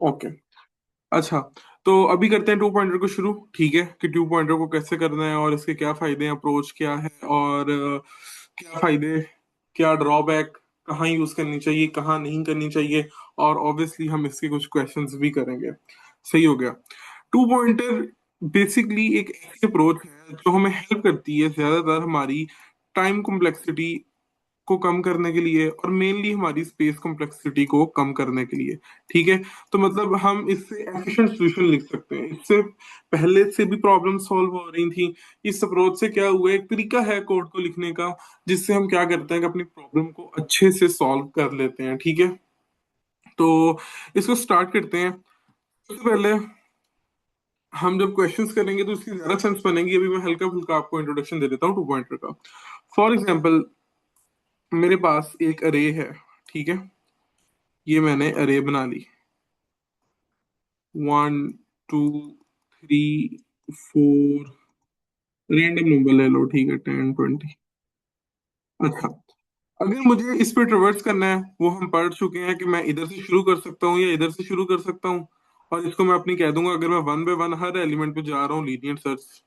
Okay. अच्छा, तो अभी करते हैं टू पॉइंटर को शुरू। ठीक है, कि टू पॉइंटर को कैसे करना है और इसके क्या फायदे हैं, अप्रोच क्या है, और क्या फायदे, क्या ड्रॉबैक, कहाँ यूज करनी चाहिए, कहाँ नहीं करनी चाहिए। और ऑब्वियसली हम इसके कुछ क्वेश्चंस भी करेंगे। सही हो गया। टू पॉइंटर बेसिकली एक ऐसी अप्रोच है जो हमें हेल्प करती है ज्यादातर हमारी टाइम कॉम्प्लेक्सिटी को कम करने के लिए, और मेनली हमारी स्पेस कॉम्प्लेक्सिटी को कम करने के लिए। ठीक है। तो मतलब हम इससे एफिशिएंट सॉल्यूशन लिख सकते हैं। इससे पहले से भी प्रॉब्लम सॉल्व हो रही थी। इस अप्रोच से क्या हुआ, एक तरीका है कोड को लिखने का, जिससे हम क्या करते हैं कि अपनी प्रॉब्लम को अच्छे से सॉल्व कर लेते हैं। ठीक है। तो इसको स्टार्ट करते हैं। सबसे पहले हम जब क्वेश्चंस करेंगे तो उसकी ज्यादा सेंस बनेगी। अभी मैं हल्का फुल्का आपको इंट्रोडक्शन दे देता हूँ टू पॉइंटर का। फॉर एग्जाम्पल, मेरे पास एक अरे है। ठीक है। ये मैंने अरे बना ली। 1 2 3 4। रेंडम नंबर ले लो, ठीक है, 10 20। अच्छा, अगर मुझे इस पे ट्रेवर्स करना है, वो हम पढ़ चुके हैं कि मैं इधर से शुरू कर सकता हूँ या इधर से शुरू कर सकता हूँ। और इसको मैं अपनी कह दूंगा, अगर मैं one by one her element पे जा रहा हूँ, लीनियर सर्च।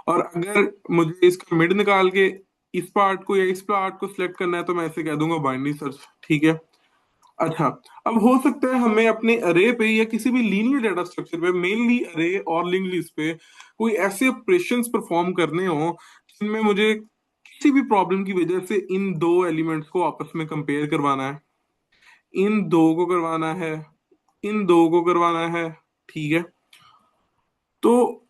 और अगर मुझे इसका मिड निकाल के इस पार्ट को या इस पार्ट को सिलेक्ट करना है, तो मैं इसे कह दूंगा बाइनरी सर्च। ठीक है। अच्छा, अब हो सकता है हमें अपने अरे पे या किसी भी लीनियर डाटा स्ट्रक्चर पे, मेनली अरे और लिंक्ड लिस्ट पे, कोई ऐसे ऑपरेशंस परफॉर्म करने हो जिनमें मुझे किसी भी प्रॉब्लम की वजह से इन दो एलिमेंट्स को आपस में कंपेयर करवाना है, इन दो को करवाना है, इन दो को करवाना है। ठीक है। तो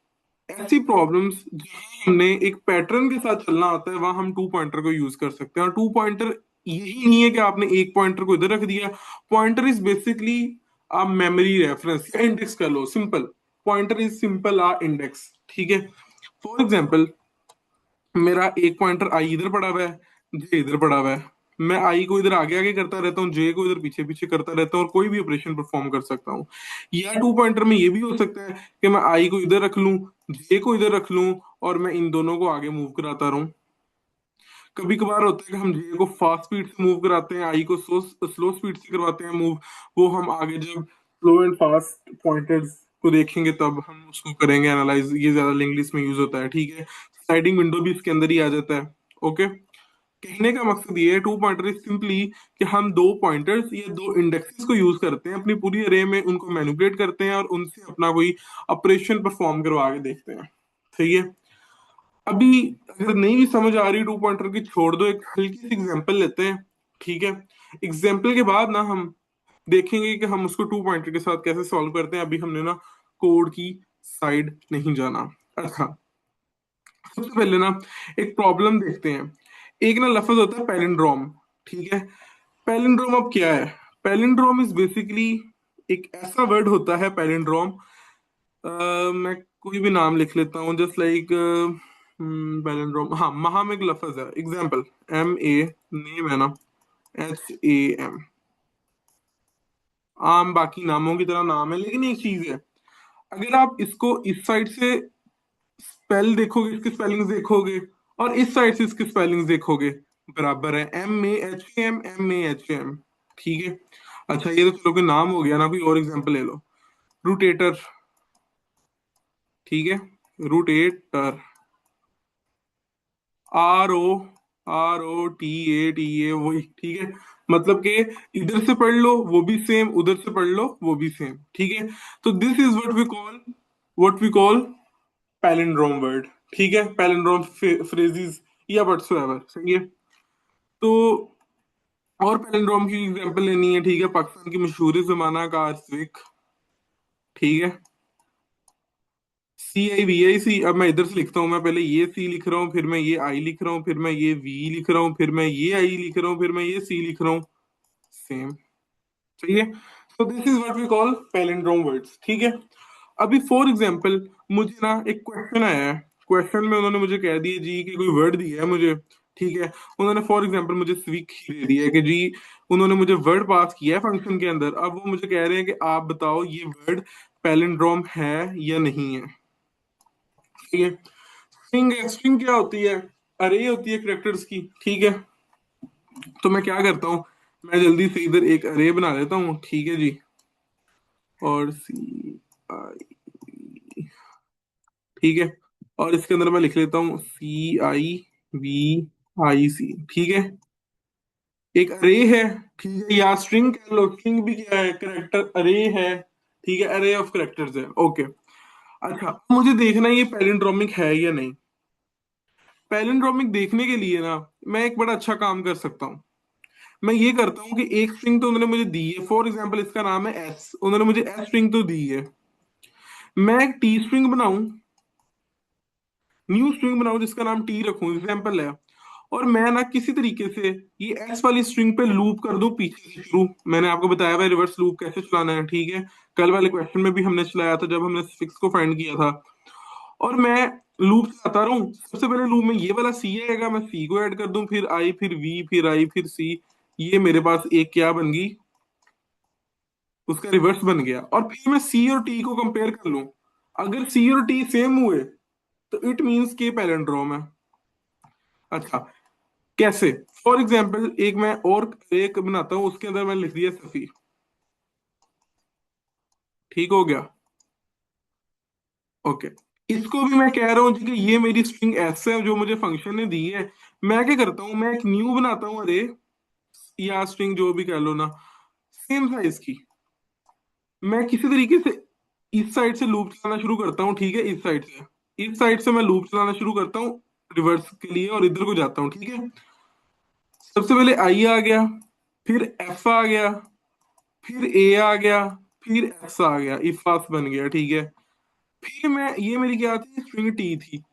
ऐसी प्रॉब्लम्स जहां हमने एक पैटर्न के साथ चलना होता है, वहां हम टू पॉइंटर को यूज कर सकते हैं। और टू पॉइंटर यही नहीं है कि आपने एक पॉइंटर को इधर रख दिया। पॉइंटर इज बेसिकली आप मेमोरी रेफरेंस या इंडेक्स कर लो, simple. Pointer is simple a index. ठीक है। फॉर एग्जाम्पल, मेरा एक पॉइंटर आई इधर पड़ा हुआ है, जे इधर पड़ा हुआ है। मैं आई को इधर आगे आगे करता रहता हूँ, जे को इधर पीछे पीछे करता रहता हूँ, और कोई भी ऑपरेशन परफॉर्म कर सकता हूँ। या टू पॉइंटर में ये भी हो सकता है कि मैं आई को इधर रख लूँ, जे को इधर रख लूँ, और मैं इन दोनों को आगे मूव कराता रहूं। कभी कभार होता है कि हम जे को फास्ट स्पीड से मूव कराते हैं, आई को स्लो स्लो स्पीड से करवाते हैं मूव। वो हम आगे जब स्लो एंड फास्ट पॉइंटर्स को देखेंगे तब हम उसको करेंगे एनालाइज। ये ज्यादा इंग्लिश में यूज होता है। ठीक है। स्लाइडिंग विंडो भी इसके अंदर ही आ जाता है। ओके। कहने का मकसद ये है, टू पॉइंटर इज सिंपली कि हम दो पॉइंटर्स या दो इंडेक्सेस को यूज करते हैं अपनी पूरी अरे में, उनको मैनिपुलेट करते हैं और उनसे अपना कोई ऑपरेशन परफॉर्म करवा के देखते हैं। सही है। अभी अगर नहीं भी समझ आ रही टू पॉइंटर की, छोड़ दो, एक हल्की सी एग्जांपल लेते हैं। ठीक है। एग्जांपल के बाद ना हम देखेंगे कि हम उसको टू पॉइंटर के साथ कैसे सॉल्व करते हैं। अभी हमने ना कोड की साइड नहीं जाना। अच्छा, सबसे पहले ना एक प्रॉब्लम देखते हैं। एक ना लफ्ज होता है पैलिंड्रोम। ठीक है। पैलिंड्रोम अब क्या है? पैलिंड्रोम इज बेसिकली एक ऐसा वर्ड होता है पैलिंड्रोम। मैं कोई भी नाम लिख लेता हूँ, जस्ट लाइक पैलिंड्रोम। हाँ, महाम एक लफ्ज है। एग्जाम्पल, MA, नेम है ना, HAM। आम बाकी नामों की तरह नाम है, लेकिन एक चीज है, अगर आप इसको इस साइड से स्पेल देखोगे, इसकी स्पेलिंग देखोगे, और इस साइड से इसकी स्पेलिंग देखोगे, बराबर है। MAHAM, MAHAM। ठीक है। अच्छा, ये तो चलो कोई नाम हो गया ना, कोई और एग्जांपल ले लो। रूटेटर। ठीक है। रूटेटर, ROTATA, वही। ठीक है। मतलब कि इधर से पढ़ लो वो भी सेम, उधर से पढ़ लो वो भी सेम। ठीक है। तो this is what we call palindrome word. ठीक है। पैलिंड्रोम फ्रेजेस या व्हाटसोएवर। सही है। तो और पैलिंड्रोम की एग्जांपल लेनी है। ठीक है। पाकिस्तान की मशहूर जमाना कार स्विक। ठीक है। CIVIC। अब मैं इधर से लिखता हूँ, मैं पहले ये सी लिख रहा हूँ, फिर मैं ये आई लिख रहा हूँ, फिर मैं ये वी लिख रहा हूँ, फिर मैं ये आई लिख रहा हूँ, फिर मैं ये सी लिख रहा हूँ। सेम। सही है। तो this is what we call palindrome words. ठीक है। अभी फॉर एग्जांपल, मुझे ना एक क्वेश्चन आया है। क्वेश्चन में उन्होंने मुझे कह दिया जी कि कोई वर्ड दिया है मुझे। ठीक है। उन्होंने फॉर एग्जांपल मुझे स्वीक ही दे दिया है कि जी, उन्होंने मुझे वर्ड पास किया है फंक्शन के अंदर। अब वो मुझे कह रहे हैं कि आप बताओ ये वर्ड पैलिंड्रोम है या नहीं है। ठीक है। स्ट्रिंग क्या होती है? अरे होती है कैरेक्टर्स की। ठीक है। तो मैं क्या करता हूँ, मैं जल्दी से इधर एक अरे बना लेता हूँ। ठीक है जी। और सी आई, ठीक है। और इसके अंदर मैं लिख लेता हूँ CIVIC, ठीक है। एक अरे है, ठीक है, या स्ट्रिंग कह लो, स्ट्रिंग भी क्या है, करेक्टर अरे है, ठीक है, अरे ऑफ करेक्टर्स है, ओके। अच्छा, मुझे देखना है ये पैलिंड्रोमिक है या नहीं। पैलिंड्रोमिक देखने के लिए ना मैं एक बड़ा अच्छा काम कर सकता हूँ। मैं ये करता हूँ कि एक स्ट्रिंग तो उन्होंने मुझे दी है, फॉर एग्जाम्पल इसका नाम है एस, उन्होंने मुझे एस स्ट्रिंग तो दी है। मैं एक टी स्ट्रिंग बनाऊं, न्यू स्ट्रिंग बनाऊं जिसका नाम टी रखूं, एग्जाम्पल है। और मैं ना किसी तरीके से ये एस वाली स्ट्रिंग पे लूप कर दूं पीछे से शुरू। मैंने आपको बताया भाई रिवर्स लूप कैसे चलाना है, ठीक है। कल वाले क्वेश्चन में भी हमने चलाया था जब हमने फिक्स को फाइंड किया था। और मैं लूप चलाता रहूं, सबसे पहले लूप में ये वाला सी आएगा, मैं सी को ऐड कर दूं, फिर आई, फिर वी, फिर आई, फिर सी। ये मेरे पास एक क्या बन गई, उसका रिवर्स बन गया। और फिर मैं सी और टी को कंपेयर कर लूं, अगर सी और टी सेम हुए तो इट मीन्स के पैरेंड्रोम है। अच्छा, कैसे? फॉर एग्जाम्पल एक मैं और एक बनाता हूं, उसके अंदर मैंने लिख दिया सफी, ठीक हो गया, ओके। इसको भी मैं कह रहा हूँ जी कि ये मेरी स्ट्रिंग एस है जो मुझे फंक्शन ने दी है। मैं क्या करता हूँ, मैं एक न्यू बनाता हूँ अरे, या स्ट्रिंग जो भी कह लो ना, सेम साइज की। मैं किसी तरीके से इस साइड से लूप चलाना शुरू करता हूँ, ठीक है, इस साइड से, इस साइड से मैं लूप चलाना शुरू करता हूँ रिवर्स के लिए, और इधर को जाता हूँ, ठीक है। सबसे पहले आई आ गया, फिर एफ आ गया, फिर ए आ गया, फिर एस आ गया, इफास बन गया, ठीक है। फिर मैं, ये मेरी क्या थी, स्ट्रिंग टी थी।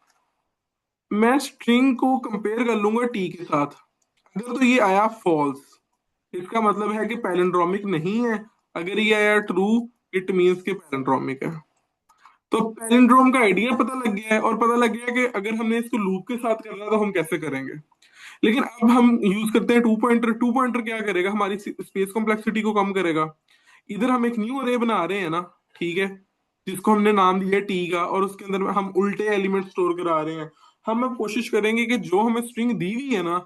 मैं स्ट्रिंग को कंपेयर कर लूंगा टी के साथ, अगर तो ये आया फॉल्स, इसका मतलब है कि पैलिंड्रोमिक नहीं है। अगर ये आया ट्रू, इट मीन्स के पैलिंड्रोमिक है। तो पैलिंड्रोम का आइडिया पता लग गया है, और पता लग गया कि अगर हमने इसको लूप के साथ करना है तो हम कैसे करेंगे। लेकिन अब हम यूज करते हैं टू पॉइंटर। टू पॉइंटर क्या करेगा, हमारी स्पेस कॉम्प्लेक्सिटी को कम करेगा। इधर हम एक न्यू अरे बना रहे हैं ना, ठीक है, जिसको हमने नाम दिया टी का, और उसके अंदर हम उल्टे एलिमेंट स्टोर करा रहे हैं। हम अब कोशिश करेंगे कि जो हमें स्ट्रिंग दी हुई है ना,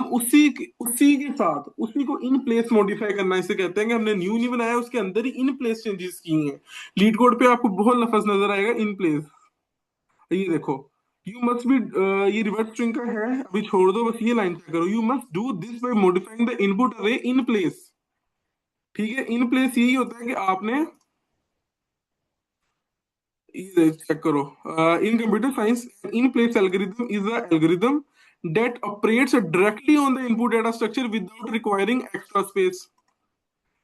हम उसी के साथ उसी को इन प्लेस मॉडिफाई करना, इसे कहते हैं कि हमने न्यू नहीं बनाया, उसके अंदर ही इन प्लेस चेंजेस की हैं। लीड कोड पे आपको बहुत लफज नजर आएगा इन प्लेस, ये देखो, यू मस्ट बी, ये रिवर्स स्ट्रिंग का है, अभी छोड़ दो, बस ये लाइन चेक करो, you must do this by modifying the input array in place, ठीक है। इन प्लेस यही होता है कि आपने, ये चेक करो, इन computer science in place algorithm is a algorithm that operates directly on the input data structure without requiring extra space।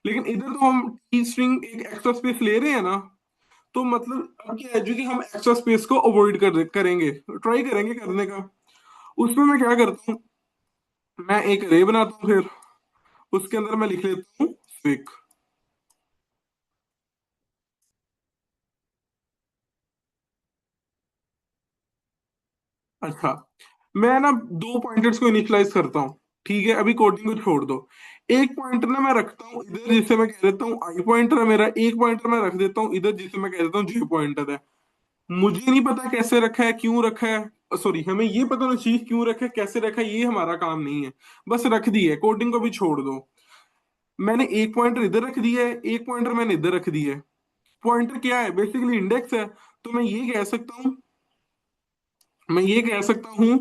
लेकिन इधर तो हम टी स्ट्रिंग एक एक्स्ट्रा स्पेस ले रहे हैं ना, तो मतलब अब क्या है जो कि हम एक्स्ट्रा स्पेस को अवॉइड करेंगे, ट्राई करेंगे करने का। उसमें मैं क्या करता हूँ, मैं एक रे बनाता हूँ, फिर उसके अंदर मैं लिख लेता हूँ स्विक। अच्छा, मैं ना दो पॉइंटर्स को इनिशियलाइज करता हूँ, ठीक है, अभी कोडिंग को छोड़ दो। एक पॉइंटर ना मैं रखता हूँ इधर, जिसे मैं कह देता हूँ आई पॉइंटर है मेरा। एक पॉइंटर मैं रख देता हूँ इधर, जिसे मैं कह देता हूँ जे पॉइंटर है। मुझे नहीं पता कैसे रखा है, क्यों रखा है, सॉरी, हमें ये पता नहीं चाहिए क्यों रखा है, कैसे रखा है, ये हमारा काम नहीं है। बस रख दी है, कोडिंग को भी छोड़ दो। मैंने एक पॉइंटर इधर रख दिया है, एक पॉइंटर मैंने इधर रख दिया है। पॉइंटर क्या है, बेसिकली इंडेक्स है। तो मैं ये कह सकता हूँ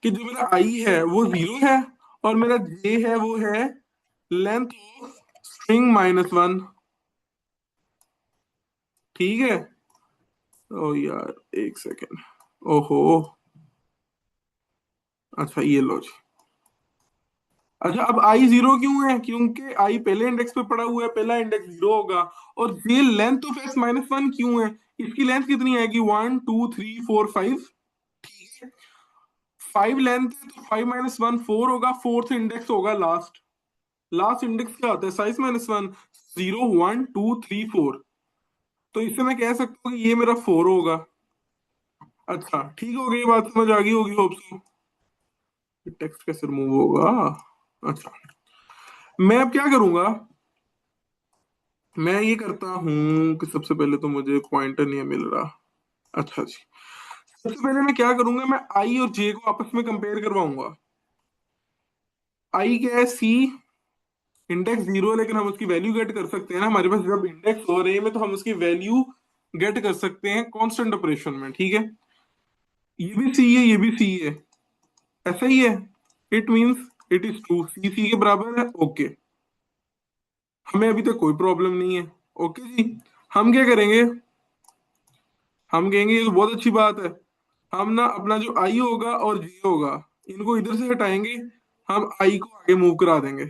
कि जो मेरा आई है वो जीरो है, और मेरा जे है वो है लेंथ ऑफ स्ट्रिंग -1, ठीक है। ओ यार, एक सेकेंड, ओहो, अच्छा ये लो जी। अच्छा, अब आई जीरो क्यों है, क्योंकि आई पहले इंडेक्स पे पड़ा हुआ है, पहला इंडेक्स जीरो होगा। और ये लेंथ ऑफ एस -1 क्यों है, इसकी लेंथ कितनी आएगी, 1 2 3 4 5, ठीक है। 5 लेंथ है तो 5 - 1 4 होगा, फोर्थ इंडेक्स होगा लास्ट। लास्ट इंडेक्स क्या होता है, साइज -1, 0 1 2 3 4। तो इससे मैं कह सकता हूँ कि ये मेरा 4 होगा। अच्छा, ठीक हो गई, बात समझ आ गई होगी होप सो। टेक्स्ट कैसे रिमूव होगा, अच्छा। मैं अब क्या करूंगा, मैं ये करता हूँ कि सबसे पहले तो मुझे पॉइंटर नहीं मिल रहा। अच्छा जी, सबसे पहले मैं क्या करूंगा, मैं आई और जे को आपस में कंपेयर करवाऊंगा। आई क्या है, सी, इंडेक्स जीरो है लेकिन हम उसकी वैल्यू गेट कर सकते हैं ना, हमारे पास जब इंडेक्स हो रहे हैं में तो हम उसकी वैल्यू गेट कर सकते हैं कांस्टेंट ऑपरेशन में, ठीक है। ये भी सी है, ये भी सी है, ऐसा ही है। It means it is true, c c के बराबर है, ओके। हमें अभी तक कोई प्रॉब्लम नहीं है। ओके जी। हम क्या करेंगे, हम कहेंगे ये तो बहुत अच्छी बात है, हम ना अपना जो आई होगा और जे होगा इनको इधर से हटाएंगे, हम आई को आगे मूव करा देंगे।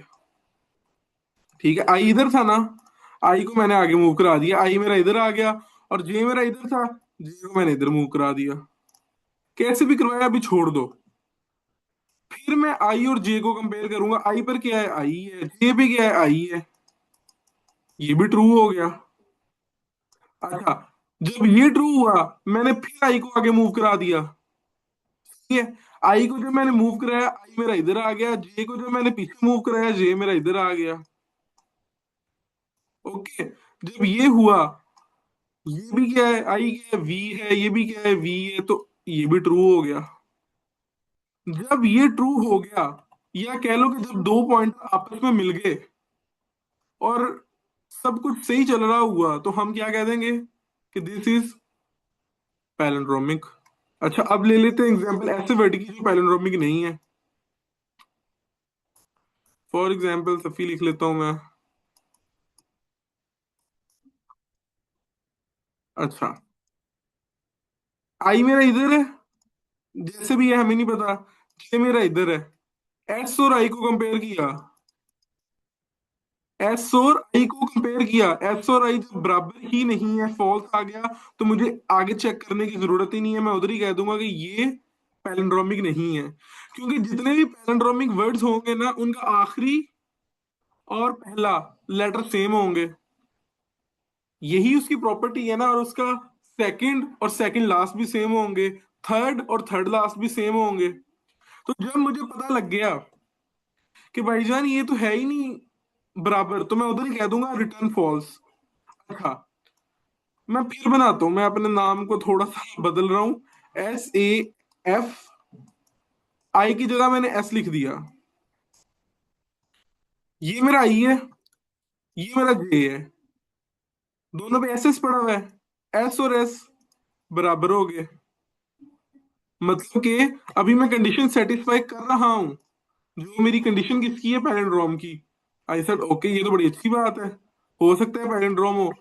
ठीक है, आई इधर था ना, आई को मैंने आगे मूव करा दिया, आई मेरा इधर आ गया, और जे मेरा इधर था, जे को मैंने इधर मूव करा दिया। कैसे भी करवाया, अभी छोड़ दो। फिर मैं आई और जे को कंपेयर करूंगा, आई पर क्या है, आई है, जे पे क्या है, आई है, ये भी ट्रू हो गया। अच्छा, जब ये ट्रू हुआ मैंने फिर आई को आगे मूव करा दिया, ठीक है। आई को जब मैंने मूव कराया आई मेरा इधर आ गया, जे को जब मैंने पीछे मूव कराया जे मेरा इधर आ गया। ओके, जब ये हुआ, ये भी क्या है, आई क्या है, वी है, ये भी क्या है, वी है, तो ये भी ट्रू हो गया। जब ये ट्रू हो गया, या कह लो कि जब दो पॉइंट आपस में मिल गए और सब कुछ सही चल रहा हुआ, तो हम क्या कह देंगे कि दिस इज पैलिंड्रोमिक। अच्छा, अब ले लेते हैं एग्जांपल ऐसे वर्ड की जो पैलिंड्रोमिक नहीं है। फॉर एग्जांपल सफी लिख लेता हूं मैं। अच्छा, आई मेरा इधर है, जैसे भी है हमें नहीं पता, ये मेरा इधर है, एस और आई को कंपेयर किया, एस और आई को कंपेयर किया, एस और आई जब बराबर ही नहीं है, फॉल्स आ गया, तो मुझे आगे चेक करने की जरूरत ही नहीं है, मैं उधर ही कह दूंगा कि ये पैलिंड्रोमिक नहीं है। क्योंकि जितने भी पैलिंड्रोमिक वर्ड्स होंगे ना उनका आखिरी और पहला लेटर सेम होंगे, यही उसकी प्रॉपर्टी है ना, और उसका सेकंड और सेकंड लास्ट भी सेम होंगे, थर्ड और थर्ड लास्ट भी सेम होंगे। तो जब मुझे पता लग गया कि भाईजान ये तो है ही नहीं बराबर, तो मैं उधर ही कह दूंगा रिटर्न फॉल्स। अच्छा, मैं फिर बनाता हूँ, मैं अपने नाम को थोड़ा सा बदल रहा हूँ। SAF, आई की जगह मैंने एस लिख दिया, ये मेरा आई है, ये मेरा जे है, दोनों पे एस एस पड़ा हुआ है, एस और एस बराबर हो गए। मतलब कि अभी मैं कंडीशन सेटिस्फाई कर रहा हूँ, जो मेरी कंडीशन किसकी है, पैलिंड्रोम की। आई सेड ओके, ये तो बड़ी अच्छी बात है, हो सकता है पैलिंड्रोम हो।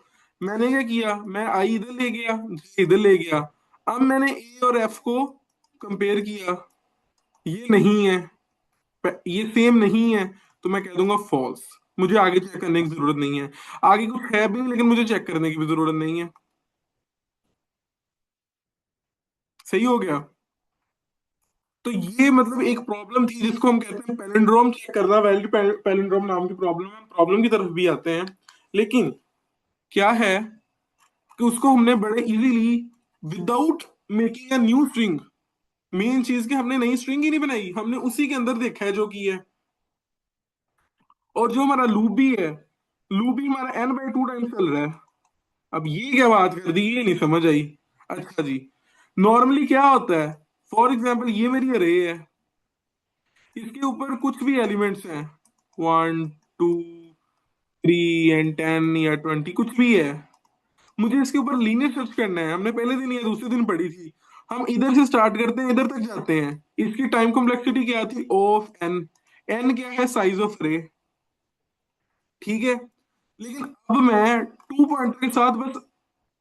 मैंने क्या किया, मैं आई इधर ले गया, जे इधर ले गया, अब मैंने ए और एफ को कंपेयर किया, ये नहीं है, ये सेम नहीं है, तो मैं कह दूंगा फॉल्स। मुझे आगे चेक करने की जरूरत नहीं है, आगे कुछ है भी लेकिन मुझे चेक करने की भी जरूरत नहीं है। सही हो गया। तो ये मतलब एक प्रॉब्लम थी जिसको हम कहते हैं पैलिंड्रोम चेक करना, वैलिड पैलिंड्रोम नाम की प्रॉब्लम है, प्रॉब्लम की तरफ भी आते हैं। लेकिन क्या है कि उसको हमने बड़े easily, without making a new string, main चीज की हमने नई स्ट्रिंग ही नहीं बनाई, हमने उसी के अंदर देखा है जो की है। और जो हमारा लूप भी है, लूप भी हमारा n/2 टाइम चल रहा है। अब ये क्या बात कर दी, ये नहीं समझ आई। अच्छा जी, नॉर्मली क्या होता है, फॉर एग्जाम्पल ये मेरी अरे है, इसके ऊपर कुछ भी एलिमेंट्स हैं, 1 2 3 एंड 10 या 20 कुछ भी है, मुझे इसके ऊपर लीनियर सर्च करना है, हमने पहले दिन या दूसरे दिन पढ़ी थी। हम इधर से स्टार्ट करते हैं, इधर तक जाते हैं, इसकी टाइम कॉम्प्लेक्सिटी क्या थी, O ऑफ n, n क्या है, साइज ऑफ रे, ठीक है। लेकिन अब मैं टू पॉइंटर के साथ बस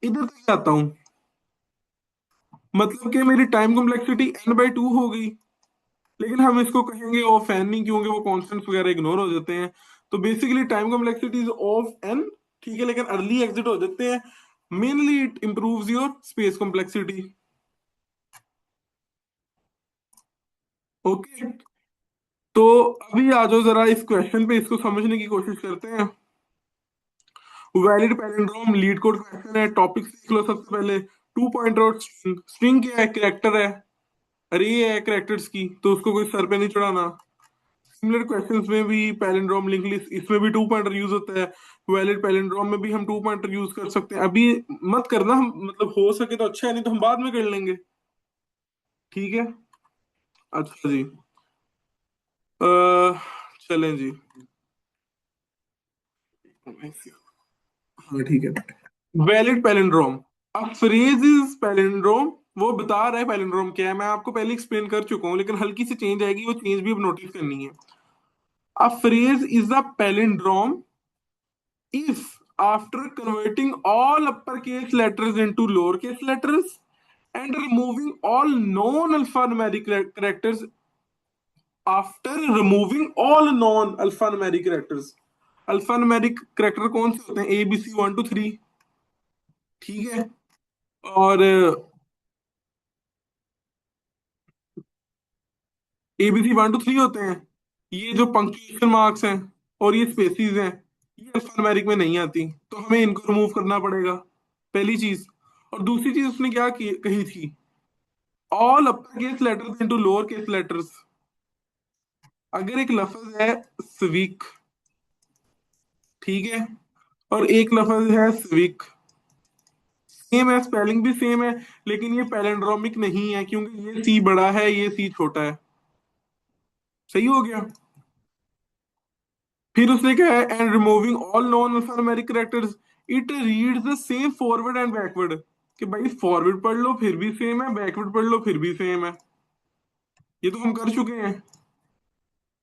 इधर तक जाता हूं, मतलब कि मेरी टाइम कॉम्प्लेक्सिटी n/2 हो गई। लेकिन हम इसको कहेंगे ऑफ एन नहीं, क्योंकि वो कॉन्स्टेंट्स वगैरह इग्नोर हो जाते हैं। तो basically time complexity is of n, ठीक है, लेकिन अर्ली एग्जिट हो जाते हैं। Mainly it improves your space complexity. Okay, तो अभी आ जाओ जरा इस क्वेश्चन पे, इसको समझने की कोशिश करते हैं। Valid palindrome leet code question है, टॉपिक सीख लो सबसे पहले। टू पॉइंटर और स्ट्रिंग, स्ट्रिंग क्या है, कैरेक्टर है, अरे ये है कैरेक्टर्स की, तो उसको कोई सर पे नहीं चढ़ाना। सिमिलर क्वेश्चंस में भी पैलिंड्रोम लिंक लिस्ट, इसमें भी टू पॉइंटर यूज होता है। वैलिड पैलिंड्रोम में भी हम टू पॉइंटर यूज कर सकते हैं। अभी मत करना, हम मतलब हो सके तो अच्छा है, नहीं तो हम बाद में कर लेंगे, ठीक है। अच्छा जी, अह चलें जी। हाँ ठीक है। Valid palindrome, a phrase is palindrome, वो बता रहा है पैलिंड्रोम क्या है, मैं आपको पहले एक्सप्लेन कर चुका हूँ, लेकिन हल्की सी चेंज आएगी, वो चेंज भी अब नोटिस करनी है। A phrase is a palindrome if after converting all uppercase letters into lowercase letters and removing all non-alphanumeric characters, after removing all non-alphanumeric characters, alphanumeric character कौन से होते हैं, ए बी सी 1 2 3, ठीक है। और ए बी सी 1 2 3 होते हैं। ये जो पंक्चुएशन मार्क्स हैं और ये स्पेसिस हैं, ये अल्फान्यूमेरिक में नहीं आती, तो हमें इनको रिमूव करना पड़ेगा, पहली चीज। और दूसरी चीज उसने क्या कही थी, all upper case letters into lower case letters. अगर एक लफ्ज है स्वीक, ठीक है, और एक लफ्ज है स्विक, सेम है, स्पेलिंग भी सेम है, लेकिन ये पैलिंड्रोमिक नहीं है क्योंकि ये सी बड़ा है, ये सी छोटा है। सही हो गया। फिर उसने क्या है, and removing all non alphanumeric characters, it reads the same forward and backward, कि भाई फॉरवर्ड पढ़ लो फिर भी सेम है, बैकवर्ड पढ़ लो फिर भी सेम है। ये तो हम कर चुके हैं।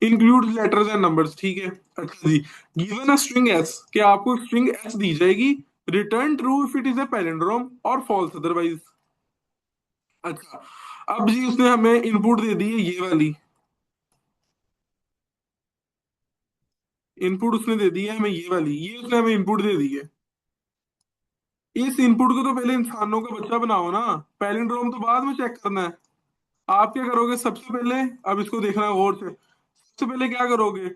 इंक्लूड लेटर्स एंड नंबर्स, ठीक है। अच्छा जी, गिवन अ स्ट्रिंग एस, कि आपको स्ट्रिंग एस दी जाएगी, return true if it is a palindrome और फॉल्स अदरवाइज। अच्छा, अब जी उसने हमें इनपुट दे दी है ये वाली, इनपुट उसने दे दी है हमें ये वाली, ये उसने हमें इनपुट दे दी है। इस इनपुट को तो पहले इंसानों का बच्चा बनाओ ना, पैलिंड्रोम तो बाद में चेक करना है। आप क्या करोगे सबसे पहले, अब इसको देखना गौर से, सबसे पहले क्या करोगे,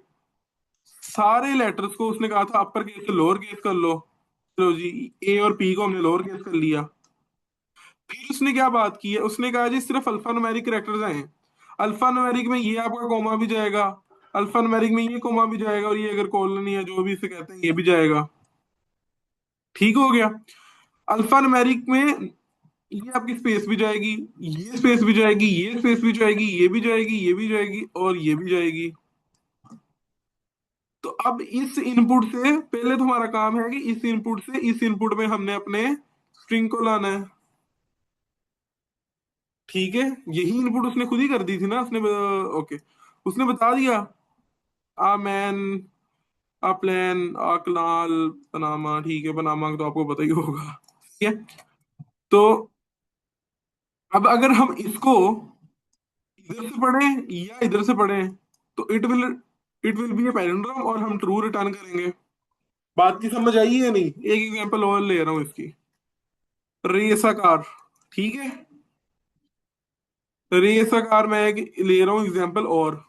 सारे लेटर्स को उसने कहा था अपर केस से लोअर केस कर लो, चलो जी, ए और पी को हमने लोअर केस कर लिया। फिर उसने क्या बात की है, उसने कहा जी सिर्फ अल्फा न्यूमेरिक कैरेक्टर्स हैं, अल्फा न्यूमेरिक में ये आपका कोमा भी जाएगा, अल्फा न्यूमेरिक में ये कोमा भी जाएगा, और ये अगर कॉलोनी है जो भी इसे कहते हैं ये भी जाएगा। ठीक हो गया। अल्फा न्यूमेरिक में ये आपकी स्पेस भी जाएगी, ये स्पेस भी जाएगी, ये स्पेस भी जाएगी, ये भी जाएगी, ये भी जाएगी, और ये भी जाएगी। तो अब इस इनपुट से पहले तो हमारा काम है कि इस इनपुट से इस इनपुट में हमने अपने स्ट्रिंग को लाना है, ठीक है। यही इनपुट उसने खुद ही कर दी थी ना, उसने ओके, उसने बता दिया, a man, a plan, a canal, Panama, ठीक है, पनामा का तो आपको पता ही होगा, ठीक है। तो अब अगर हम इसको इधर से पढ़ें या इधर से पढ़ें, तो it will be A palindrome और हम ट्रू रिटर्न करेंगे। बात की समझ आई है नहीं, एक एग्जांपल और ले रहा हूं इसकी, रेसाकार, ठीक है। रेसाकार मैं एक ले रहा हूँ एग्जांपल और,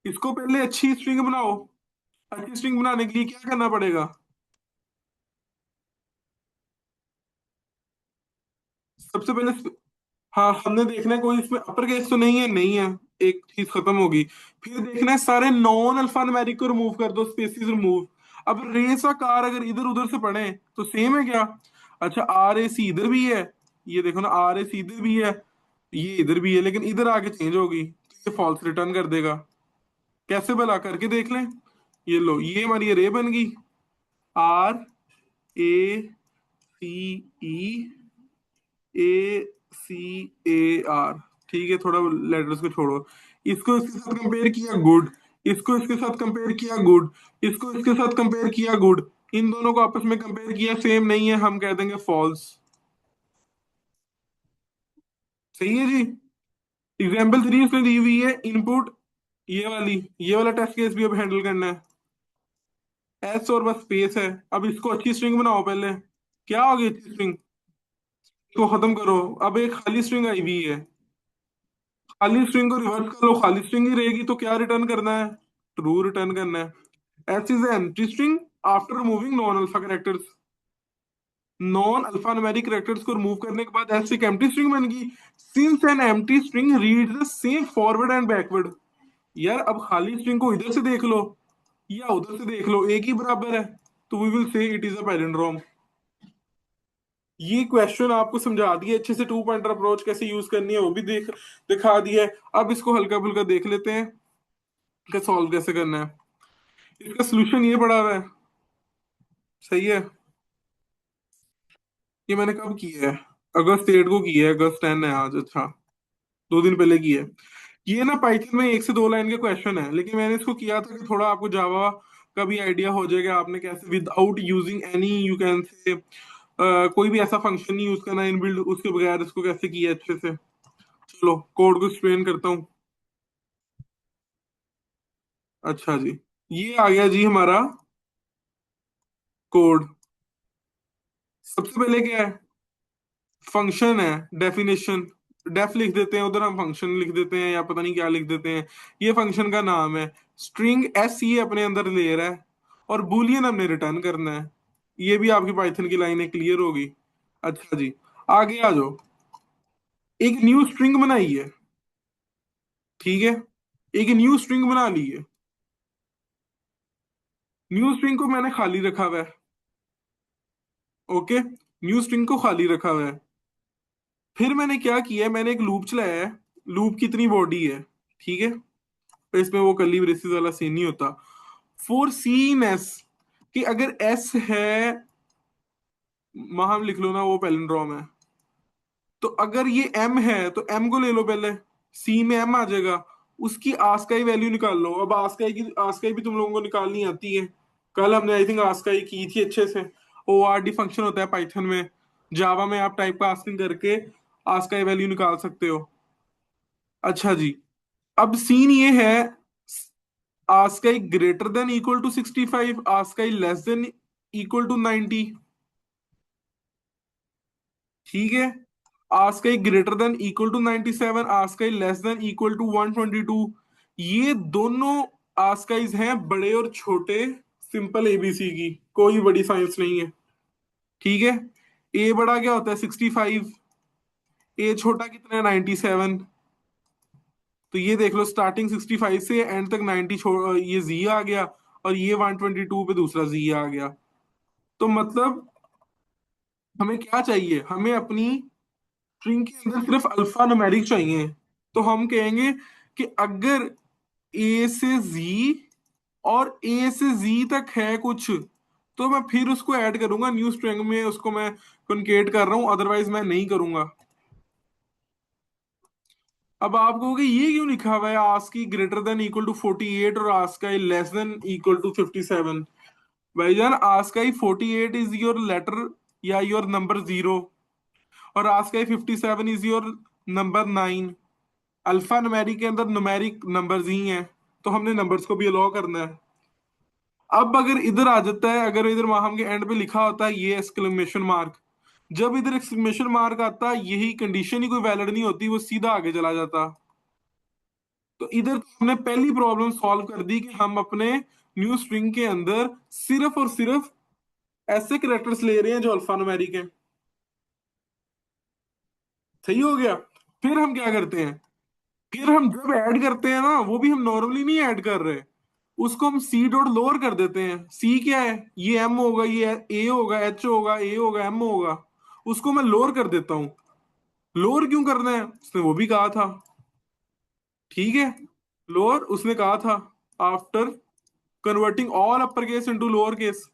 इसको पहले अच्छी स्ट्रिंग बनाओ। अच्छी स्ट्रिंग बनाने के लिए क्या करना पड़ेगा, सबसे पहले, हाँ हमने देखना है कोई इसमें अपर केस तो नहीं है, नहीं है, एक चीज खत्म होगी। फिर देखना है सारे नॉन अल्फान्यूमेरिक को रिमूव कर दो, स्पेसिस रिमूव। अब रेस का कार अगर इधर उधर से पढ़े तो सेम है क्या, अच्छा आर ए सी इधर भी है, ये देखो ना आर ए सी इधर भी है, ये इधर भी है, लेकिन इधर आके चेंज होगी तो ये फॉल्स रिटर्न कर देगा। कैसे भला, करके देख लें। ये लो, ये हमारी रे बन गई, R A C E, A C A R, ठीक है, थोड़ा लेटर्स को छोड़ो, इसको इसके साथ कंपेयर किया गुड, इसको इसके साथ कंपेयर किया गुड, इसको इसके साथ कंपेयर किया गुड, इन दोनों को आपस में कंपेयर किया सेम नहीं है, हम कह देंगे फॉल्स। सही है जी। एग्जाम्पल 3 उसने दी हुई है इनपुट, ये वाला टेस्ट केस भी अब हैंडल करना है, एस और बस स्पेस है। अब इसको अच्छी स्ट्रिंग बनाओ पहले, क्या होगी अच्छी स्ट्रिंग, इसको खत्म करो, अब एक खाली स्ट्रिंग आई हुई है, खाली स्ट्रिंग को रिवर्स कर लो, खाली स्ट्रिंग ही रहेगी, तो क्या रिटर्न करना है, ट्रू रिटर्न करना है। S is empty string after removing non alpha characters, non alpha numeric characters को रिमूव करने के बाद एस एक एम्प्टी स्ट्रिंग बन गई। Since an empty string reads the same forward and backward, यार अब खाली स्ट्रिंग को इधर से देख लो या उधर से देख लो, एक ही बराबर है, तो we will say it is a palindrome. ये क्वेश्चन आपको समझा दिए अच्छे से, टू पॉइंटर अप्रोच कैसे यूज करनी है वो भी दिखा दिया है। अब इसको हल्का फुल्का देख लेते हैं कि सॉल्व कैसे करना है। इसका सोल्यूशन ये पड़ा हुआ है, सही है। ये मैंने कब किया है? अगस्त 8 को किया है, अगस्त 10 है आज। अच्छा, 2 दिन पहले किया है। ये ना पाइथन में 1 से 2 लाइन के क्वेश्चन है, लेकिन मैंने इसको किया था कि थोड़ा आपको जावा का भी आइडिया हो जाएगा, आपने कैसे without using any you can say कोई भी ऐसा फंक्शन नहीं यूज करना इनबिल्ड, उसके बगैर इसको कैसे किया अच्छे से। चलो कोड को एक्सप्लेन करता हूँ। अच्छा जी, ये आ गया जी हमारा कोड। सबसे पहले क्या है? फंक्शन है, डेफिनेशन। डेफ लिख देते हैं, उधर हम फंक्शन लिख देते हैं या पता नहीं क्या लिख देते हैं। ये फंक्शन का नाम है। स्ट्रिंग एस ये अपने अंदर ले रहा है, और बूलियन हमने रिटर्न करना है। ये भी आपकी पाइथन की लाइनें क्लियर होगी। अच्छा जी, आगे आ जाओ। एक न्यू स्ट्रिंग बनाई है, ठीक है। एक न्यू स्ट्रिंग बना ली है। न्यू स्ट्रिंग को मैंने खाली रखा हुआ है। ओके, न्यू स्ट्रिंग को खाली रखा हुआ है। फिर मैंने क्या किया है, मैंने एक लूप चलाया है। लूप की इतनी बॉडी है, ठीक है। तो इसमें वो कर्ली ब्रेसेस वाला सीन नहीं होता। फोर सी इन एस, कि अगर एस है, वहां लिख लो ना, वो पैलिंड्रोम है। तो अगर ये एम है तो एम को ले लो पहले। सी में एम आ जाएगा। उसकी आस्काई वैल्यू निकाल लो। अब आस्काई भी तुम लोगों को निकालनी आती है। कल हमने आई थिंक आस्काई की थी अच्छे से। ओ आर डी फंक्शन होता है पाइथन में। जावा में आप टाइप कास्टिंग करके आस्काई वैल्यू निकाल सकते हो। अच्छा जी, अब सीन ये है, ASCII greater than equal to 65, ASCII less than equal to 90, ठीक है। ASCII greater than equal to 97, ASCII less than equal to 122। ये दोनों आस्काइज हैं बड़े और छोटे, सिंपल एबीसी की, कोई बड़ी साइंस नहीं है, ठीक है। ए बड़ा क्या होता है? 65। ए छोटा कितना है? 97। तो ये देख लो, स्टार्टिंग 65 से एंड तक 90 ये जी आ गया, और ये 122 पे दूसरा जी आ गया। तो मतलब हमें क्या चाहिए? हमें अपनी स्ट्रिंग के अंदर सिर्फ अल्फा न्यूमेरिक चाहिए। तो हम कहेंगे कि अगर ए से जी और ए से जी तक है कुछ, तो मैं फिर उसको ऐड करूंगा न्यू स्ट्रिंग में, उसको मैं कॉन्केट कर रहा हूं, अदरवाइज मैं नहीं करूंगा। अब आप कहोगे ये क्यों लिखा हुआ है ASCII greater than equal to 48 और ASCII less than equal to 57? भाईजान, आस्काई 48 इज योर लेटर या योर नंबर 0, और ASCII 57 is your number 9। Alphanumeric के अंदर न्यूमेरिक नंबर्स ही हैं, तो हमने नंबर्स को भी अलाउ करना है। अब अगर इधर आ जाता है, अगर इधर वहां के एंड पे लिखा होता है ये एक्सक्लेमेशन मार्क, जब इधर एक्सक्लेमेशन मार्क आता, यही कंडीशन ही कोई वैलिड नहीं होती, वो सीधा आगे चला जाता। तो इधर तो हमने पहली प्रॉब्लम सॉल्व कर दी कि हम अपने न्यू स्ट्रिंग के अंदर सिर्फ और सिर्फ ऐसे कैरेक्टर्स ले रहे हैं जो अल्फान्यूमेरिक हैं। सही हो गया। फिर हम क्या करते हैं? फिर हम जब ऐड करते हैं ना, वो भी हम नॉर्मली नहीं ऐड कर रहे, उसको हम सी डॉट लोअर कर देते हैं। सी क्या है? ये एम होगा, ये ए होगा, एच होगा, ए होगा, एम होगा। उसको मैं लोअर कर देता हूँ। लोअर क्यों करना है? उसने वो भी कहा था, ठीक है। लोअर उसने कहा था, after converting all upper case into lower case.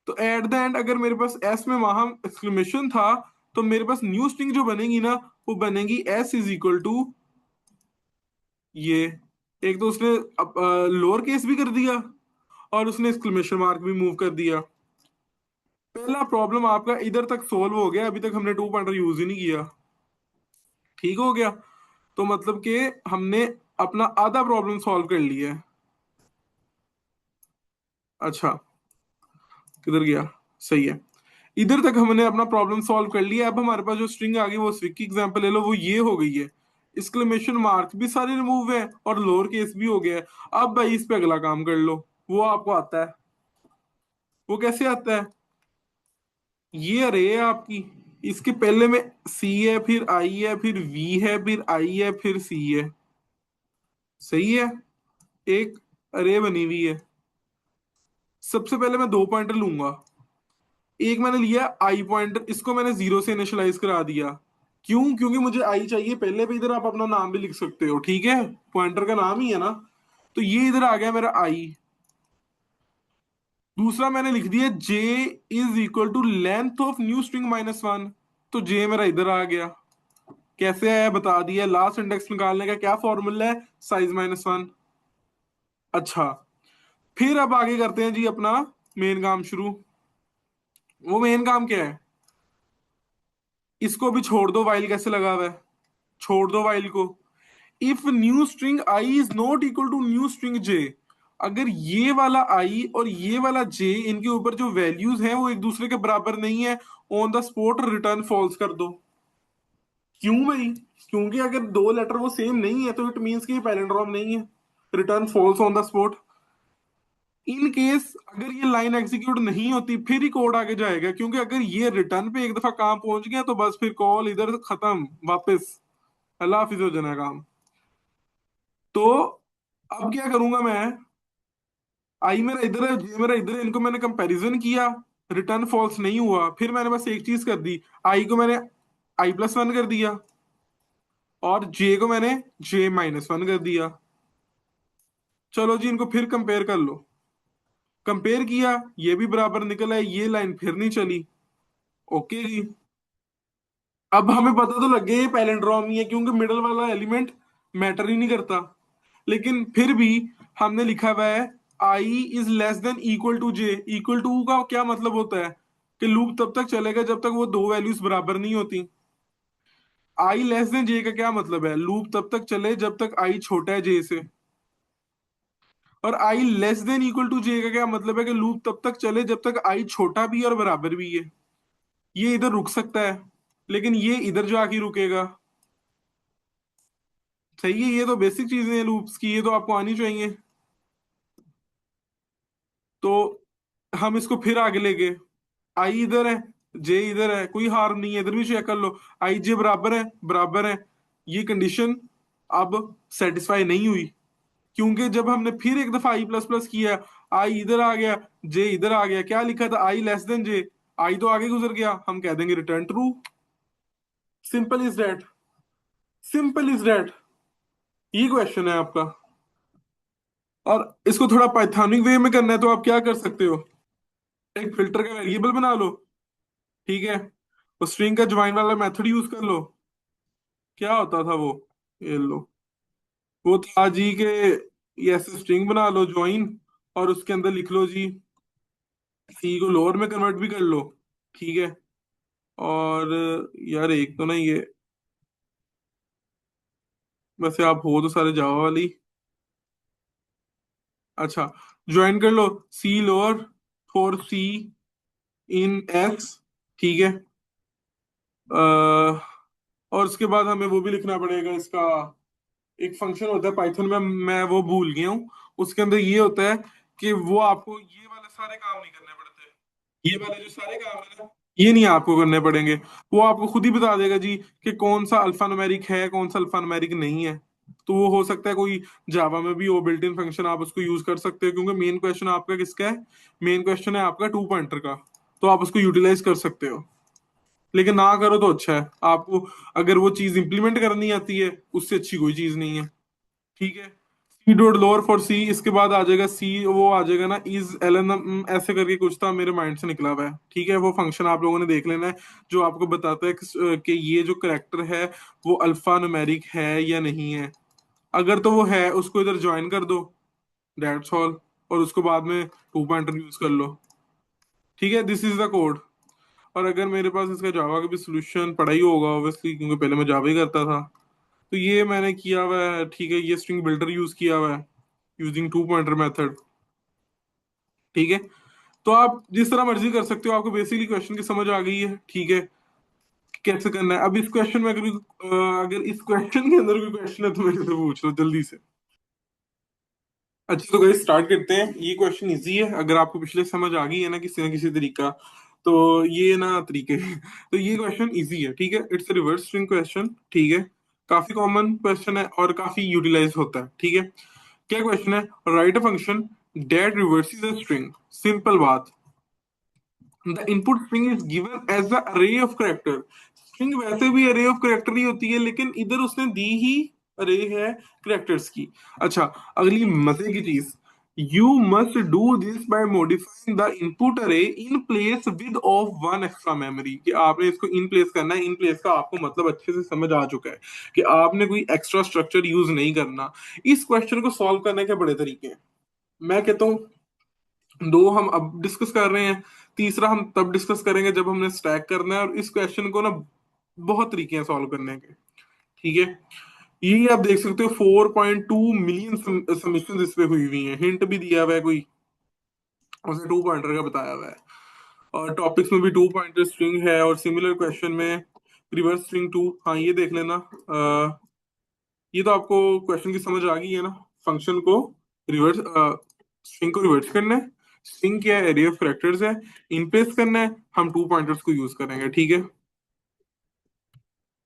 तो एट द एंड अगर मेरे पास एस में वहां एक्सक्लेमेशन था, तो मेरे पास न्यू स्ट्रिंग जो बनेगी ना, वो बनेगी एस इज इक्वल टू ये। एक तो उसने लोअर केस भी कर दिया, और उसने एक्सक्लेमेशन मार्क भी मूव कर दिया। पहला प्रॉब्लम आपका इधर तक सोल्व हो गया, अभी तक हमने टू पॉइंटर यूज ही नहीं किया। ठीक हो गया। तो मतलब कि हमने अपना आधा प्रॉब्लम सॉल्व कर लिया है। अच्छा, किधर गया? सही है। इधर तक हमने अपना प्रॉब्लम सॉल्व कर लिया। अब हमारे पास जो स्ट्रिंग आ गई, वो स्विक की एग्जांपल ले लो, वो ये हो गई है। एक्सक्लेमेशन मार्क भी सारे रिमूव है, और लोअर केस भी हो गया है। अब भाई इस पे अगला काम कर लो, वो आपको आता है। वो कैसे आता है? ये अरे है आपकी, इसके पहले में सी है, फिर आई है, फिर वी है, फिर आई है, फिर सी है। सही है। एक अरे बनी हुई है। सबसे पहले मैं 2 पॉइंटर लूंगा। एक मैंने लिया आई पॉइंटर, इसको मैंने 0 से इनिशियलाइज करा दिया। क्यों? क्योंकि मुझे आई चाहिए पहले पे। इधर आप अपना नाम भी लिख सकते हो, ठीक है, पॉइंटर का नाम ही है ना। तो ये इधर आ गया मेरा आई। दूसरा मैंने लिख दिया j is equal to length of new string -1। तो जे मेरा इधर आ गया। कैसे आया बता दिया। लास्ट इंडेक्स निकालने का क्या फॉर्मूला है, साइज -1। अच्छा, फिर अब आगे करते हैं जी अपना मेन काम शुरू। वो मेन काम क्या है, इसको भी छोड़ दो, वाइल कैसे लगा हुआ है, छोड़ दो वाइल को। If new string i is not equal to new string j, अगर ये वाला आई और ये वाला जे, इनके ऊपर जो वैल्यूज हैं वो एक दूसरे के बराबर नहीं है, on the spot return false कर दो। क्यों भाई, क्योंकि अगर दो लेटर वो सेम नहीं है तो इट मीन्स कि पैलिंड्रोम नहीं है, return falls on the spot. In case अगर ये लाइन एग्जीक्यूट नहीं होती फिर ही कोड आगे जाएगा, क्योंकि अगर ये रिटर्न पे एक दफा काम पहुंच गया तो बस फिर कॉल इधर खत्म, वापस अल्लाह हाफिज हो जाना काम। तो अब क्या करूंगा मैं, आई मेरा इधर है, जे मेरा इधर है, इनको मैंने कंपैरिजन किया, रिटर्न फॉल्स नहीं हुआ, फिर मैंने बस एक चीज कर दी, आई को मैंने i+1 कर दिया और जे को मैंने j-1 कर दिया। चलो जी, इनको फिर कंपेयर कर लो। कंपेयर किया, ये भी बराबर निकला है, ये लाइन फिर नहीं चली। ओके जी, अब हमें पता तो लग गया ये पैलिंड्रोम ही है, क्योंकि मिडल वाला एलिमेंट मैटर ही नहीं करता। लेकिन फिर भी हमने लिखा हुआ है i is less than equal to j. Equal to का क्या मतलब होता है कि लूप तब तक चलेगा जब तक वो दो वैल्यूज बराबर नहीं होती। आई लेस देन जे का क्या मतलब है, लूप तब तक चले जब तक आई छोटा है जे से। और आई लेस देन इक्वल टू जे का क्या मतलब है कि लूप तब तक चले जब तक आई छोटा भी है और बराबर भी है। ये इधर रुक सकता है, लेकिन ये इधर जाके रुकेगा। सही है, ये तो बेसिक चीजें हैं लूप्स की, ये तो आपको आनी चाहिए। तो हम इसको फिर आगे ले गए, आई इधर है, जे इधर है, कोई हार्म नहीं है, इधर भी चेक कर लो, आई जे बराबर है, बराबर है। ये कंडीशन अब सेटिस्फाई नहीं हुई, क्योंकि जब हमने फिर एक दफा i++ किया, आई इधर आ गया, जे इधर आ गया, क्या लिखा था, आई लेस देन जे, आई तो आगे गुजर गया, हम कह देंगे return true. Simple is that, simple is that. ये क्वेश्चन है आपका। और इसको थोड़ा पाइथानिक वे में करना है तो आप क्या कर सकते हो, एक फिल्टर का वेरिएबल बना लो, ठीक है, और स्ट्रिंग का ज्वाइन वाला मेथड यूज कर लो। क्या होता था वो, ये लो, वो था जी के ये ऐसे स्ट्रिंग बना लो ज्वाइन, और उसके अंदर लिख लो जी, सी को लोअर में कन्वर्ट भी कर लो, ठीक है। और यार एक तो ना ये, वैसे आप हो तो सारे जावा वाली। अच्छा, ज्वाइन कर लो c lower for c in x, ठीक है। और उसके बाद हमें वो भी लिखना पड़ेगा इसका, एक फंक्शन होता है पाइथन में, मैं वो भूल गया हूँ। उसके अंदर ये होता है कि वो आपको ये वाले सारे काम नहीं करने पड़ते, ये वाले जो सारे काम है ना, ये नहीं आपको करने पड़ेंगे। वो आपको खुद ही बता देगा जी कि कौन सा अल्फा न्यूमेरिक है, कौन सा अल्फा न्यूमेरिक नहीं है। तो वो हो सकता है कोई जावा में भी हो बिल्ट इन फंक्शन, आप उसको यूज कर सकते हो, क्योंकि मेन क्वेश्चन आपका किसका है, मेन क्वेश्चन है आपका टू पॉइंटर का। तो आप उसको यूटिलाइज कर सकते हो, लेकिन ना करो तो अच्छा है आपको। अगर वो चीज इंप्लीमेंट करनी आती है, उससे अच्छी कोई चीज नहीं है, ठीक है। सी डॉट लोअर फॉर सी, इसके बाद आ जाएगा सी, वो आ जाएगा ना इज एल एन, ऐसे करके कुछ था, मेरे माइंड से निकला हुआ है, ठीक है। वो फंक्शन आप लोगों ने देख लेना है, जो आपको बताता है कि ये जो करेक्टर है वो अल्फा न्यूमेरिक है या नहीं है। अगर तो वो है, उसको इधर ज्वाइन कर दो, दैट्स ऑल। और उसको बाद में टू पॉइंटर यूज कर लो, ठीक है। This is the code. और अगर मेरे पास इसका जावा का भी सोल्यूशन पड़ा ही होगा ऑब्वियसली, क्योंकि पहले मैं जावा ही करता था, तो ये मैंने किया हुआ है, ठीक है। ये स्ट्रिंग बिल्डर यूज किया हुआ है यूजिंग टू पॉइंटर मेथड, ठीक है। तो आप जिस तरह मर्जी कर सकते हो, आपको बेसिकली क्वेश्चन की समझ आ गई है, ठीक है, कैसे करना है। अब इस क्वेश्चन में अगर इस क्वेश्चन के अंदर कोई क्वेश्चन है तो मेरे से पूछ लो जल्दी से। अच्छा, तो गाइस स्टार्ट करते हैं। ये क्वेश्चन इजी है, अगर आपको पिछले समझ आ गई है ना किसी तरीका, तो ये ना तरीके तो ये क्वेश्चन इजी है, ठीक है। इट्स रिवर्स स्ट्रिंग क्वेश्चन, ठीक है। काफी कॉमन क्वेश्चन है और काफी यूटिलाइज होता है, ठीक है। क्या क्वेश्चन है, write a function that reverses a string. Simple बात, the input string is given as the array of character. String वैसे भी अरे ऑफ करेक्टर ही होती है, लेकिन इधर उसने दी ही अरे है करेक्टर्स की। अच्छा, अगली मजे की चीज, you must do this by modifying the input array in place with of one extra memory, कि आपने इसको इन प्लेस करना है। इन प्लेस का आपको मतलब अच्छे से समझ आ चुका है कि आपने कोई एक्स्ट्रा स्ट्रक्चर यूज नहीं करना। इस क्वेश्चन को सॉल्व करने के बड़े तरीके हैं। मैं कहता हूँ दो हम अब डिस्कस कर रहे हैं, तीसरा हम तब डिस्कस करेंगे जब हमने स्टैक करना है। और इस क्वेश्चन को ना बहुत तरीके हैं सॉल्व करने के, ठीक है। ये आप देख सकते हो 4.2 मिलियन सबमिशन इस पे हुई हुई हैं। हिंट भी दिया हुआ है कोई, उसने 2 पॉइंटर का बताया हुआ है। और टॉपिक्स में भी 2 पॉइंटर स्ट्रिंग है, और सिमिलर क्वेश्चन में रिवर्स स्ट्रिंग टू। हाँ ये देख लेना। ये तो आपको क्वेश्चन की समझ आ गई है ना। फंक्शन को रिवर्स, स्ट्रिंग को रिवर्स करना है। स्ट्रिंग क्या है, एरे ऑफ कैरेक्टर्स है। इन प्लेस करना है, हम 2 पॉइंटर्स को यूज करेंगे, ठीक है।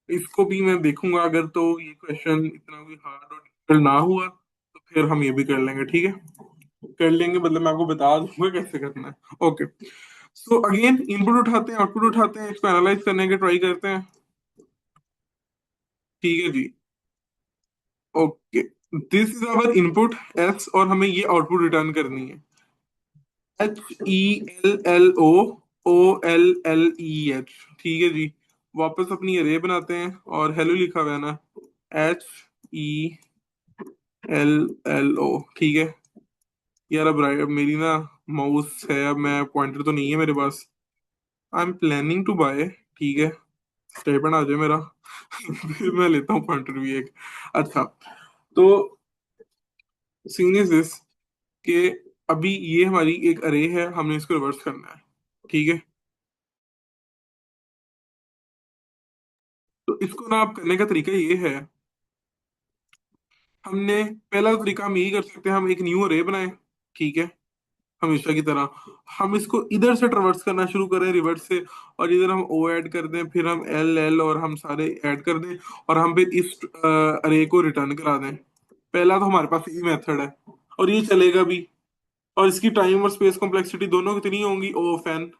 इसको भी मैं देखूंगा, अगर तो ये क्वेश्चन इतना कोई हार्ड और डिफिकल्ट ना हुआ तो फिर हम ये भी कर लेंगे, ठीक है। कर लेंगे मतलब मैं आपको बता दूंगा कैसे करना है, ओके। सो अगेन इनपुट उठाते हैं, आउटपुट उठाते हैं, इसको एनालाइज करने के ट्राई करते हैं, ठीक है जी। Okay, this is our input s, और हमें ये आउटपुट रिटर्न करनी है। HELLO OLLEH, ठीक है जी। वापस अपनी अरे बनाते हैं, और हेलो लिखा हुआ है ना, HELLO, ठीक है। यार अब मेरी ना माउस है, अब मैं पॉइंटर तो नहीं है मेरे पास। I am planning to buy, ठीक है। स्टेपन आ जाए मेरा फिर मैं लेता हूँ पॉइंटर भी एक। अच्छा, तो सीन इज दिस कि अभी ये हमारी एक अरे है, हमने इसको रिवर्स करना है, ठीक है। तो इसको ना आप करने का तरीका ये है, हमने पहला तरीका हम यही कर सकते हैं, हम एक न्यू अरे बनाए, ठीक है, हमेशा की तरह। हम इसको इधर से ट्रेवर्स करना शुरू करें, रिवर्स से, और इधर हम ओ ऐड कर दें, फिर हम एल एल और हम सारे ऐड कर दें, और हम फिर इस अरे को रिटर्न करा दें। पहला तो हमारे पास यही मेथड है, और ये चलेगा भी। और इसकी टाइम और स्पेस कॉम्प्लेक्सिटी दोनों कितनी होंगी, ओ ऑफ एन।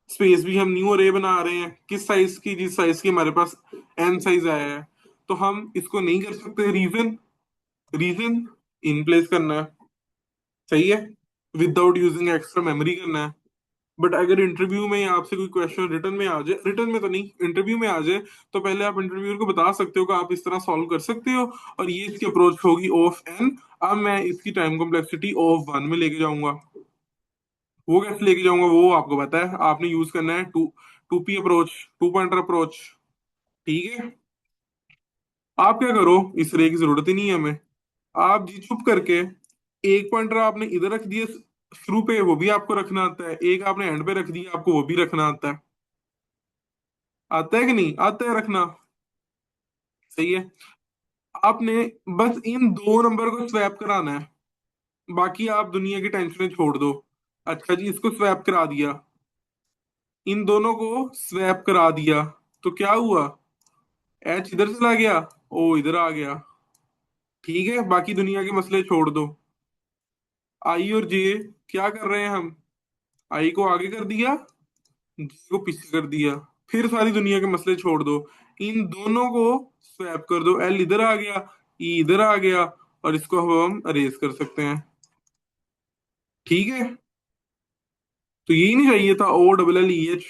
स्पेस भी हम न्यू अरे बना रहे हैं, किस साइज की, जिस साइज की हमारे पास एन साइज आया है। तो हम इसको नहीं कर सकते, रीजन, रीजन इन प्लेस करना है, सही है, विदाउट यूजिंग एक्स्ट्रा मेमोरी करना है। बट अगर इंटरव्यू में आपसे कोई क्वेश्चन रिटर्न में आ जाए, रिटर्न में तो नहीं, इंटरव्यू में आ जाए, तो पहले आप इंटरव्यूअर को बता सकते हो कि आप इस तरह सॉल्व कर सकते हो, और ये इसकी अप्रोच होगी ओ ऑफ एन। अब मैं इसकी time complexity O of one में लेके जाऊंगा। वो कैसे लेके जाऊंगा वो आपको पता है, आपने यूज करना है two two P approach, 2 pointer approach, ठीक है। आप क्या करो, इस रे की जरूरत ही नहीं है हमें। आप जी चुप करके, एक पॉइंटर आपने इधर रख दिया शुरू पे, वो भी आपको रखना आता है। एक आपने एंड पे रख दिया, आपको वो भी रखना आता है। आता है कि नहीं आता है रखना, सही है। आपने बस इन दो नंबर को स्वैप कराना है, बाकी आप दुनिया की टेंशनें छोड़ दो। अच्छा जी, इसको स्वैप करा दिया, इन दोनों को स्वैप करा दिया, तो क्या हुआ, एच इधर चला गया, ओ इधर आ गया, ठीक है। बाकी दुनिया के मसले छोड़ दो। आई और जे क्या कर रहे हैं हम, आई को आगे कर दिया, जे को पीछे कर दिया। फिर सारी दुनिया के मसले छोड़ दो, इन दोनों को स्वैप कर दो, एल इधर आ गया, ई इधर आ गया, और इसको हम अरेज कर सकते हैं, ठीक है। तो यही नहीं चाहिए था, OLLEH,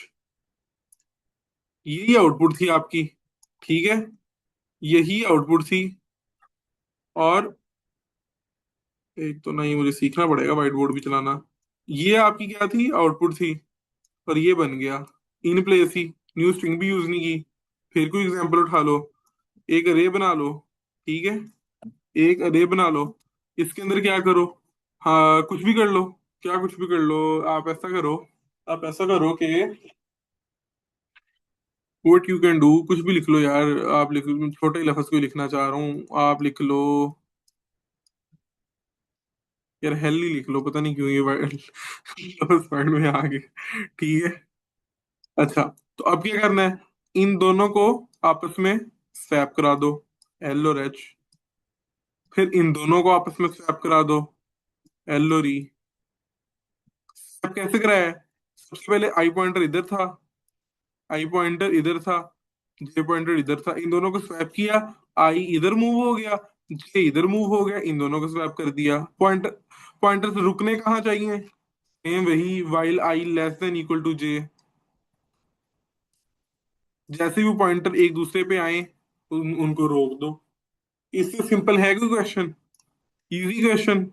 यही आउटपुट थी आपकी, ठीक है, यही आउटपुट थी। और एक तो नहीं, मुझे सीखना पड़ेगा व्हाइट बोर्ड भी चलाना। ये आपकी क्या थी, आउटपुट थी, और ये बन गया in place he, new string भी यूज नहीं की। फिर कोई एग्जांपल उठा लो, एक अरे बना लो, ठीक है, एक अरे बना लो, इसके अंदर क्या करो, हाँ कुछ भी कर लो, क्या कुछ भी कर लो। आप ऐसा करो, आप ऐसा करो कि व्हाट यू कैन डू, कुछ भी लिख लो यार। आप लिख, छोटे ही लफ्ज को लिखना चाह रहा हूँ, आप लिख लो यार, हेल ही लिख लो, पता नहीं क्यों ये लफ्ज पॉइंट में आ गए, ठीक है। अच्छा, तो अब क्या करना है, इन दोनों को आपस में स्वैप करा दो, एल और एच। फिर इन दोनों को आपस में स्वैप करा दो, एल और ई। अब कैसे कराया है, सबसे पहले आई पॉइंटर इधर था, आई पॉइंटर इधर था, जे पॉइंटर इधर था, इन दोनों को स्वैप किया, आई इधर मूव हो गया, जे इधर मूव हो गया, इन दोनों को स्वैप कर दिया। पॉइंटर, पॉइंटर रुकने कहाँ चाहिए? सेम वही, while i less than equal to j. जैसे भी पॉइंटर एक दूसरे पे आए, उनको रोक दो। इससे सिंपल है कोई क्वेश्चन? Easy question.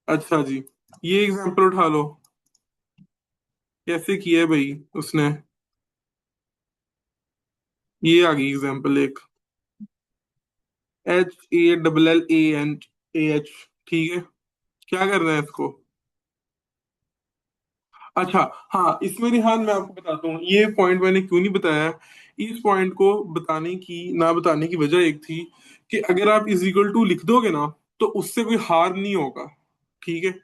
अच्छा जी, ये एग्जांपल उठा लो। कैसे किया है भाई उसने? ये आ गई एग्जांपल एक, HALLANAH। ठीक है, क्या करना है इसको? अच्छा, हाँ इसमें रिहान मैं आपको बताता हूँ ये पॉइंट मैंने क्यों नहीं बताया। इस पॉइंट को बताने की ना बताने की वजह एक थी कि अगर आप इज इक्वल टू लिख दोगे ना, तो उससे कोई हार नहीं होगा। ठीक है,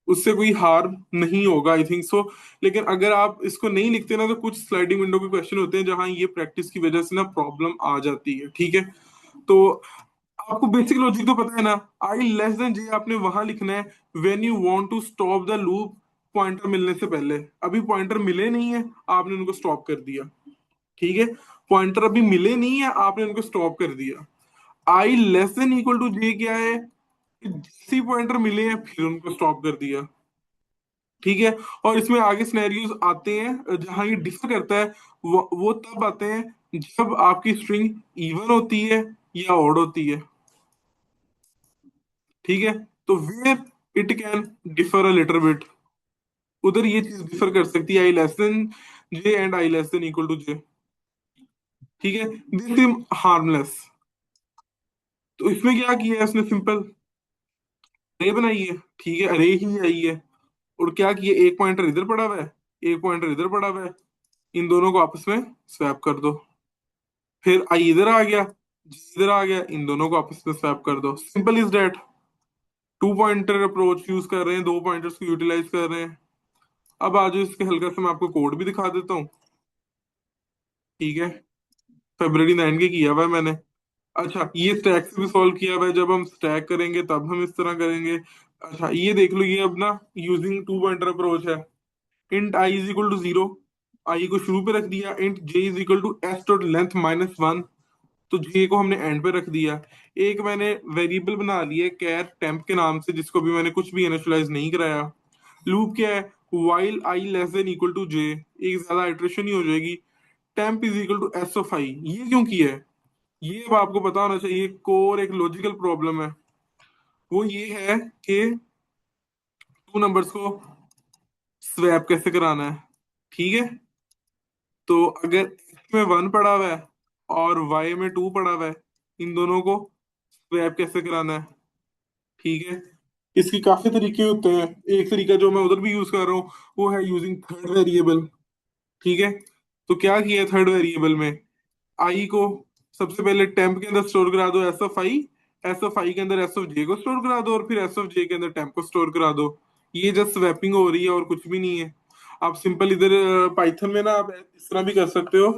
उससे कोई हार नहीं होगा, आई थिंक सो। लेकिन अगर आप इसको नहीं लिखते ना, तो कुछ स्लाइडिंग विंडो के क्वेश्चन होते हैं जहां ये प्रैक्टिस की वजह से ना प्रॉब्लम आ जाती है। ठीक है, तो आपको बेसिक लॉजिक तो पता है ना। आई लेस देन जे आपने वहां लिखना है when you want to stop the loop, pointer मिलने से पहले। अभी पॉइंटर मिले नहीं है, आपने उनको स्टॉप कर दिया। ठीक है, पॉइंटर अभी मिले नहीं है, आपने उनको स्टॉप कर दिया। आई लेस देन इक्वल टू जे क्या है? जैसे पॉइंटर मिले हैं फिर उनको स्टॉप कर दिया। ठीक है, और इसमें आगे सिनेरियोज आते हैं जहां ये डिफर करता है। वो तब आते हैं जब आपकी स्ट्रिंग इवन होती है या ऑड होती है। ठीक है, तो where it can differ a little bit, उधर ये चीज डिफर कर सकती है, i less than j and i less than equal to j. ठीक है, दिस इज हार्मलेस। तो इसमें क्या किया है उसने? सिंपल अरे बनाई है। ठीक है, अरे ही आई है। और क्या किया, एक पॉइंटर इधर पड़ा हुआ है, एक पॉइंटर इधर पड़ा हुआ है, इन दोनों को आपस में स्वैप कर दो। फिर आई इधर आ गया, जी इधर आ गया, इन दोनों को आपस में स्वैप कर दो। Simple is that. Two pointer approach use कर रहे हैं, दो पॉइंटर्स को यूटिलाइज कर रहे हैं। अब आज इसके हल्का से मैं आपको कोड भी दिखा देता हूँ। ठीक है, फेब्रवरी 9 के किया हुआ है मैंने। अच्छा, ये स्टैक से भी सॉल्व किया हुआ है, जब हम स्टैक करेंगे तब हम इस तरह करेंगे। अच्छा, ये देख लो, ये अब ना यूजिंग टू पॉइंटर अप्रोच है। Int I is equal to 0, I को शुरू पे रख दिया। Int j is equal to s dot length -1, तो जे को हमने एंड पे रख दिया। एक मैंने वेरिएबल बना लिया कैर टेम्प के नाम से, जिसको भी मैंने कुछ भी इनिशियलाइज नहीं कराया। लूप क्या है? While i less than equal to j, एक ज्यादा इटरेशन ही हो जाएगी। Temp is equal to s of i. ये क्यों किया है? ये अब आपको पता होना चाहिए, कोर एक लॉजिकल प्रॉब्लम है। वो ये है कि टू नंबर्स को स्वैप कैसे कराना है। ठीक है, तो अगर x में 1 पड़ा हुआ है और y में 2 पड़ा हुआ है, इन दोनों को स्वैप कैसे कराना है? ठीक है, इसकी काफी तरीके होते हैं। एक तरीका जो मैं उधर भी यूज कर रहा हूँ, वो है यूजिंग थर्ड वेरिएबल। ठीक है, तो क्या किया है थर्ड वेरिएबल में? आई को सबसे पहले टेम्प के अंदर स्टोर करा दो, s of i. S of i के अंदर एस ऑफ जे को स्टोर करा दो, और फिर एस ऑफ जे के अंदर टेम्प को स्टोर करा दो। ये जस्ट स्वैपिंग हो रही है और कुछ भी नहीं है। आप सिंपल इधर पाइथन में ना आप इस तरह भी कर सकते हो।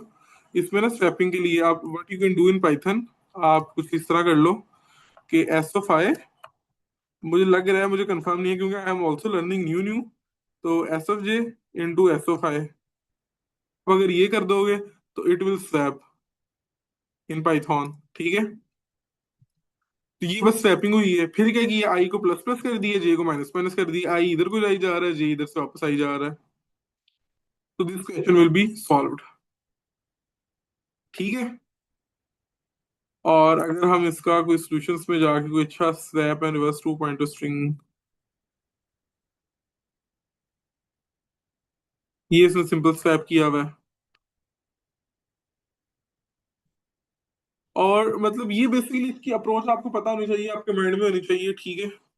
इसमें ना स्वैपिंग के लिए आप what you can do in Python, आप कुछ इस तरह कर लो कि एस ऑफ आई, मुझे लग रहा है, मुझे कंफर्म नहीं है क्योंकि I am also learning new new, तो s of j into s of i, अगर ये कर दोगे तो it will swap in Python. ठीक है, तो ये बस स्वैपिंग हुई है। फिर क्या किया, आई को प्लस प्लस कर दिया, जे को माइनस माइनस कर दिया। आई इधर को जाई जा रहा है, जे इधर से वापस आई जा रहा है। तो this question will be solved. ठीक है, और अगर हम इसका कोई सॉल्यूशंस में जाके कोई अच्छा swap and reverse two pointer string, ये इसने सिंपल स्वैप किया हुआ है। और मतलब ये बेसिकली इसकी अप्रोच आपको पता होनी चाहिए, आपके माइंड में होनी चाहिए। ठीक है,